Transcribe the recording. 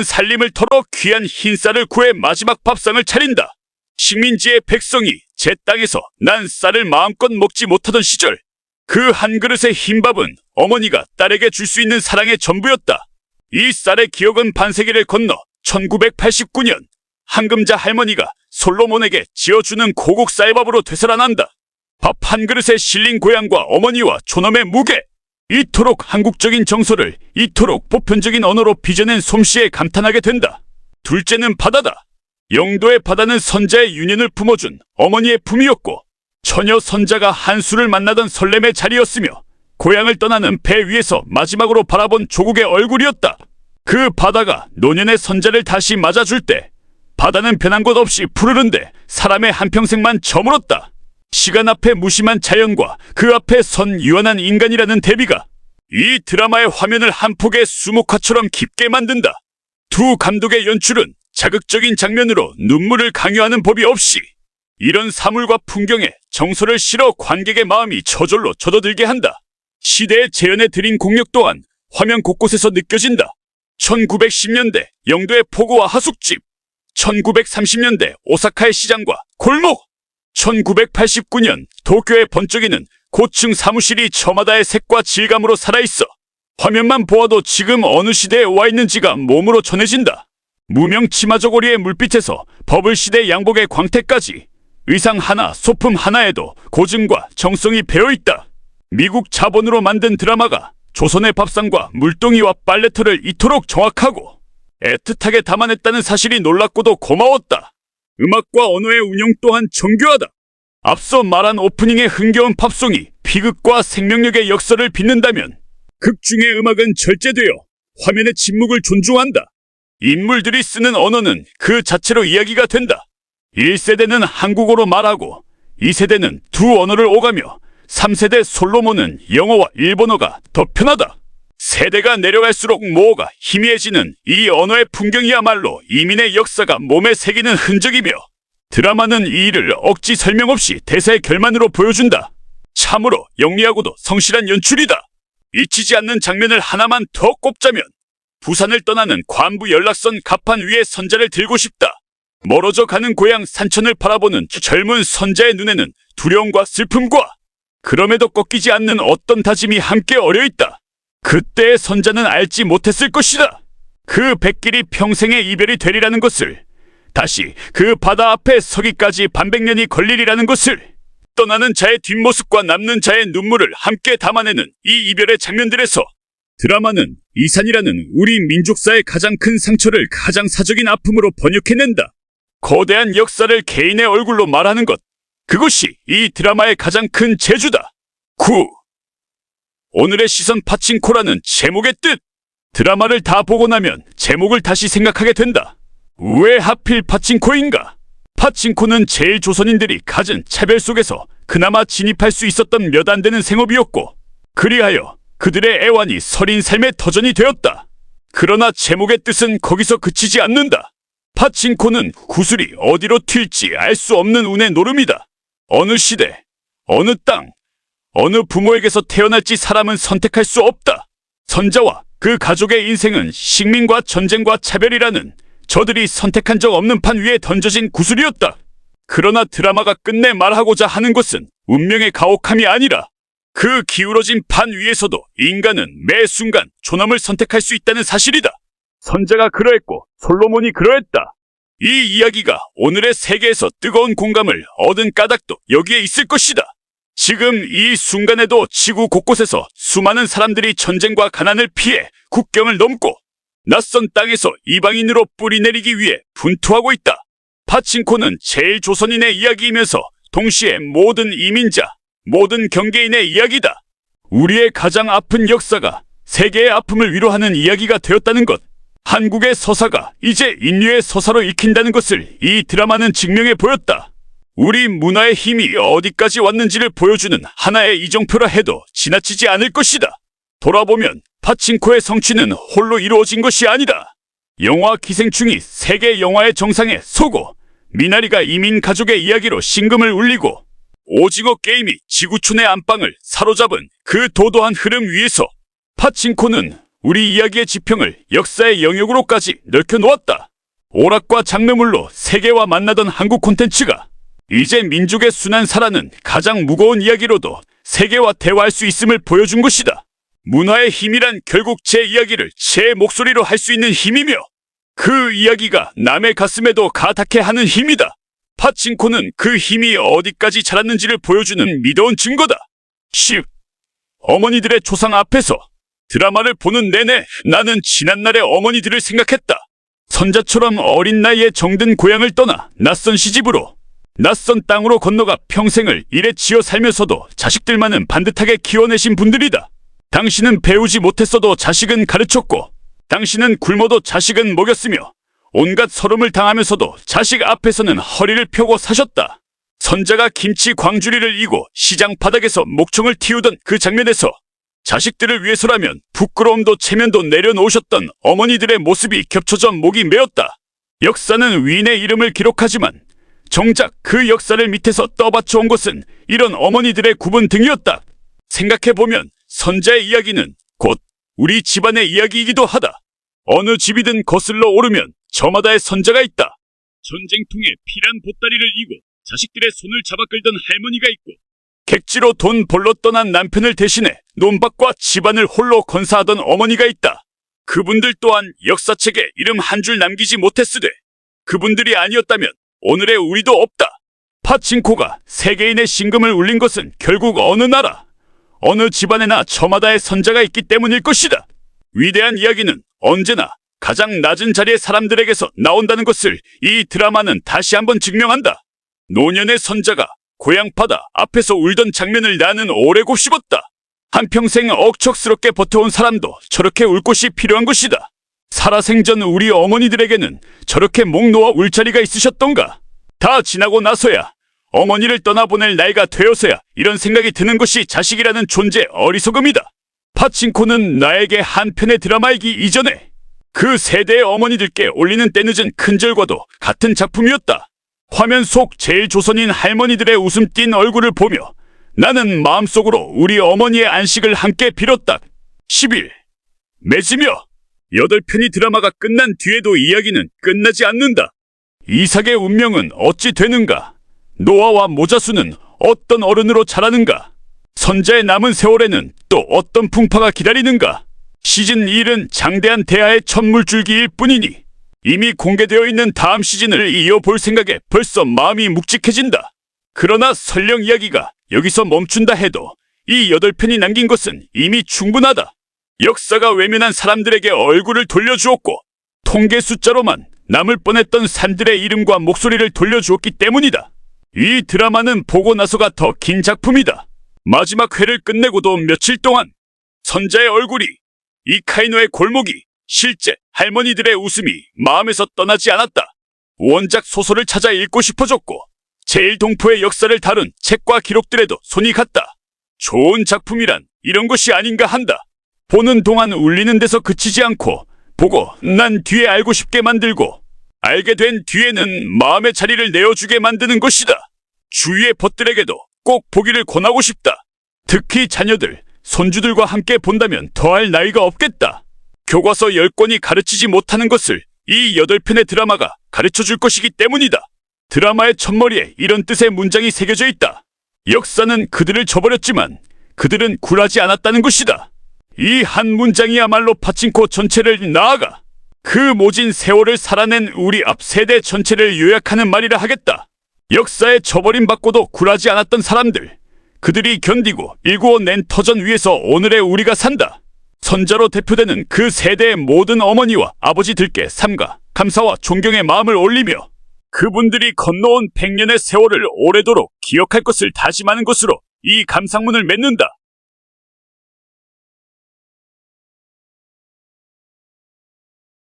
살림을 털어 귀한 흰쌀을 구해 마지막 밥상을 차린다. 식민지의 백성이 제 땅에서 난 쌀을 마음껏 먹지 못하던 시절, 그 한 그릇의 흰밥은 어머니가 딸에게 줄 수 있는 사랑의 전부였다. 이 쌀의 기억은 반세기를 건너 1989년 한금자 할머니가 솔로몬에게 지어주는 고국 쌀밥으로 되살아난다. 밥 한 그릇에 실린 고향과 어머니와 촌엄의 무게, 이토록 한국적인 정서를 이토록 보편적인 언어로 빚어낸 솜씨에 감탄하게 된다. 둘째는 바다다. 영도의 바다는 선자의 유년을 품어준 어머니의 품이었고, 처녀 선자가 한수를 만나던 설렘의 자리였으며, 고향을 떠나는 배 위에서 마지막으로 바라본 조국의 얼굴이었다. 그 바다가 노년의 선자를 다시 맞아줄 때, 바다는 변한 것 없이 푸르른데 사람의 한평생만 저물었다. 시간 앞에 무심한 자연과 그 앞에 선 유한한 인간이라는 대비가 이 드라마의 화면을 한 폭의 수묵화처럼 깊게 만든다. 두 감독의 연출은 자극적인 장면으로 눈물을 강요하는 법이 없이 이런 사물과 풍경에 정서를 실어 관객의 마음이 저절로 젖어들게 한다. 시대의 재현에 들인 공력 또한 화면 곳곳에서 느껴진다. 1910년대 영도의 포구와 하숙집, 1930년대 오사카의 시장과 골목, 1989년 도쿄의 번쩍이는 고층 사무실이 저마다의 색과 질감으로 살아있어 화면만 보아도 지금 어느 시대에 와 있는지가 몸으로 전해진다. 무명 치마 저고리의 물빛에서 버블시대 양복의 광택까지 의상 하나, 소품 하나에도 고증과 정성이 배어있다. 미국 자본으로 만든 드라마가 조선의 밥상과 물동이와 빨래터를 이토록 정확하고 애틋하게 담아냈다는 사실이 놀랍고도 고마웠다. 음악과 언어의 운영 또한 정교하다. 앞서 말한 오프닝의 흥겨운 팝송이 비극과 생명력의 역사를 빚는다면 극 중의 음악은 절제되어 화면의 침묵을 존중한다. 인물들이 쓰는 언어는 그 자체로 이야기가 된다. 1세대는 한국어로 말하고 2세대는 두 언어를 오가며 3세대 솔로몬은 영어와 일본어가 더 편하다. 세대가 내려갈수록 모호가 희미해지는 이 언어의 풍경이야말로 이민의 역사가 몸에 새기는 흔적이며 드라마는 이 일을 억지 설명 없이 대사의 결만으로 보여준다. 참으로 영리하고도 성실한 연출이다. 잊히지 않는 장면을 하나만 더 꼽자면 부산을 떠나는 관부 연락선 갑판 위에 선자를 들고 싶다. 멀어져 가는 고향 산천을 바라보는 젊은 선자의 눈에는 두려움과 슬픔과 그럼에도 꺾이지 않는 어떤 다짐이 함께 어려있다. 그때의 선자는 알지 못했을 것이다. 그 백길이 평생의 이별이 되리라는 것을, 다시 그 바다 앞에 서기까지 반백년이 걸리리라는 것을, 떠나는 자의 뒷모습과 남는 자의 눈물을 함께 담아내는 이 이별의 장면들에서 드라마는 이산이라는 우리 민족사의 가장 큰 상처를 가장 사적인 아픔으로 번역해낸다. 거대한 역사를 개인의 얼굴로 말하는 것, 그것이 이 드라마의 가장 큰 재주다. 9. 오늘의 시선 파친코라는 제목의 뜻. 드라마를 다 보고 나면 제목을 다시 생각하게 된다. 왜 하필 파친코인가? 파친코는 제일 조선인들이 가진 차별 속에서 그나마 진입할 수 있었던 몇 안 되는 생업이었고, 그리하여 그들의 애환이 서린 삶의 터전이 되었다. 그러나 제목의 뜻은 거기서 그치지 않는다. 파친코는 구슬이 어디로 튈지 알 수 없는 운의 노름이다. 어느 시대, 어느 땅, 어느 부모에게서 태어날지 사람은 선택할 수 없다. 선자와 그 가족의 인생은 식민과 전쟁과 차별이라는 저들이 선택한 적 없는 판 위에 던져진 구슬이었다. 그러나 드라마가 끝내 말하고자 하는 것은 운명의 가혹함이 아니라 그 기울어진 판 위에서도 인간은 매 순간 존엄을 선택할 수 있다는 사실이다. 선자가 그러했고 솔로몬이 그러했다. 이 이야기가 오늘의 세계에서 뜨거운 공감을 얻은 까닭도 여기에 있을 것이다. 지금 이 순간에도 지구 곳곳에서 수많은 사람들이 전쟁과 가난을 피해 국경을 넘고 낯선 땅에서 이방인으로 뿌리내리기 위해 분투하고 있다. 파친코는 제일 조선인의 이야기이면서 동시에 모든 이민자, 모든 경계인의 이야기다. 우리의 가장 아픈 역사가 세계의 아픔을 위로하는 이야기가 되었다는 것, 한국의 서사가 이제 인류의 서사로 읽힌다는 것을 이 드라마는 증명해 보였다. 우리 문화의 힘이 어디까지 왔는지를 보여주는 하나의 이정표라 해도 지나치지 않을 것이다. 돌아보면 파친코의 성취는 홀로 이루어진 것이 아니다. 영화 기생충이 세계 영화의 정상에 서고, 미나리가 이민 가족의 이야기로 신금을 울리고, 오징어 게임이 지구촌의 안방을 사로잡은 그 도도한 흐름 위에서 파친코는 우리 이야기의 지평을 역사의 영역으로까지 넓혀놓았다. 오락과 장르물로 세계와 만나던 한국 콘텐츠가 이제 민족의 순환 살아는 가장 무거운 이야기로도 세계와 대화할 수 있음을 보여준 것이다. 문화의 힘이란 결국 제 이야기를 제 목소리로 할 수 있는 힘이며 그 이야기가 남의 가슴에도 가닿게 하는 힘이다. 파친코는 그 힘이 어디까지 자랐는지를 보여주는 미더운 증거다. 10. 어머니들의 초상 앞에서 드라마를 보는 내내 나는 지난날의 어머니들을 생각했다. 선자처럼 어린 나이에 정든 고향을 떠나 낯선 시집으로 낯선 땅으로 건너가 평생을 일에 지어 살면서도 자식들만은 반듯하게 키워내신 분들이다. 당신은 배우지 못했어도 자식은 가르쳤고 당신은 굶어도 자식은 먹였으며 온갖 서름을 당하면서도 자식 앞에서는 허리를 펴고 사셨다. 선자가 김치 광주리를 이고 시장 바닥에서 목청을 틔우던 그 장면에서 자식들을 위해서라면 부끄러움도 체면도 내려놓으셨던 어머니들의 모습이 겹쳐져 목이 메었다. 역사는 위인의 이름을 기록하지만 정작 그 역사를 밑에서 떠받쳐온 것은 이런 어머니들의 굽은 등이었다. 생각해보면 선자의 이야기는 곧 우리 집안의 이야기이기도 하다. 어느 집이든 거슬러 오르면 저마다의 선자가 있다. 전쟁통에 피란 보따리를 이고 자식들의 손을 잡아 끌던 할머니가 있고 객지로 돈 벌러 떠난 남편을 대신해 논밭과 집안을 홀로 건사하던 어머니가 있다. 그분들 또한 역사책에 이름 한 줄 남기지 못했으되 그분들이 아니었다면 오늘의 우리도 없다. 파친코가 세계인의 심금을 울린 것은 결국 어느 나라, 어느 집안에나 저마다의 선자가 있기 때문일 것이다. 위대한 이야기는 언제나 가장 낮은 자리의 사람들에게서 나온다는 것을 이 드라마는 다시 한번 증명한다. 노년의 선자가 고향 바다 앞에서 울던 장면을 나는 오래 곱씹었다. 한평생 억척스럽게 버텨온 사람도 저렇게 울 곳이 필요한 것이다. 살아생전 우리 어머니들에게는 저렇게 목 놓아 울 자리가 있으셨던가? 다 지나고 나서야 어머니를 떠나보낼 나이가 되어서야 이런 생각이 드는 것이 자식이라는 존재의 어리석음이다. 파친코는 나에게 한 편의 드라마이기 이전에 그 세대의 어머니들께 올리는 때늦은 큰절과도 같은 작품이었다. 화면 속 제일 조선인 할머니들의 웃음 띤 얼굴을 보며 나는 마음속으로 우리 어머니의 안식을 함께 빌었다. 11. 맺으며 8편이 드라마가 끝난 뒤에도 이야기는 끝나지 않는다. 이삭의 운명은 어찌 되는가? 노아와 모자수는 어떤 어른으로 자라는가? 선자의 남은 세월에는 또 어떤 풍파가 기다리는가? 시즌 1은 장대한 대하의 첫 물줄기일 뿐이니 이미 공개되어 있는 다음 시즌을 이어볼 생각에 벌써 마음이 묵직해진다. 그러나 설령 이야기가 여기서 멈춘다 해도 이 8편이 남긴 것은 이미 충분하다. 역사가 외면한 사람들에게 얼굴을 돌려주었고 통계 숫자로만 남을 뻔했던 삶들의 이름과 목소리를 돌려주었기 때문이다. 이 드라마는 보고 나서가 더 긴 작품이다. 마지막 회를 끝내고도 며칠 동안 선자의 얼굴이, 이카이노의 골목이, 실제 할머니들의 웃음이 마음에서 떠나지 않았다. 원작 소설을 찾아 읽고 싶어졌고 제1동포의 역사를 다룬 책과 기록들에도 손이 갔다. 좋은 작품이란 이런 것이 아닌가 한다. 보는 동안 울리는 데서 그치지 않고 보고 난 뒤에 알고 싶게 만들고 알게 된 뒤에는 마음의 자리를 내어주게 만드는 것이다. 주위의 벗들에게도 꼭 보기를 권하고 싶다. 특히 자녀들, 손주들과 함께 본다면 더할 나위가 없겠다. 교과서 10권이 가르치지 못하는 것을 이 8편의 드라마가 가르쳐줄 것이기 때문이다. 드라마의 첫머리에 이런 뜻의 문장이 새겨져 있다. 역사는 그들을 저버렸지만 그들은 굴하지 않았다는 것이다. 이 한 문장이야말로 파친코 전체를 나아가 그 모진 세월을 살아낸 우리 앞 세대 전체를 요약하는 말이라 하겠다. 역사에 저버림받고도 굴하지 않았던 사람들, 그들이 견디고 일구어낸 터전 위에서 오늘의 우리가 산다. 선자로 대표되는 그 세대의 모든 어머니와 아버지들께 삼가 감사와 존경의 마음을 올리며 그분들이 건너온 100년의 세월을 오래도록 기억할 것을 다짐하는 것으로 이 감상문을 맺는다.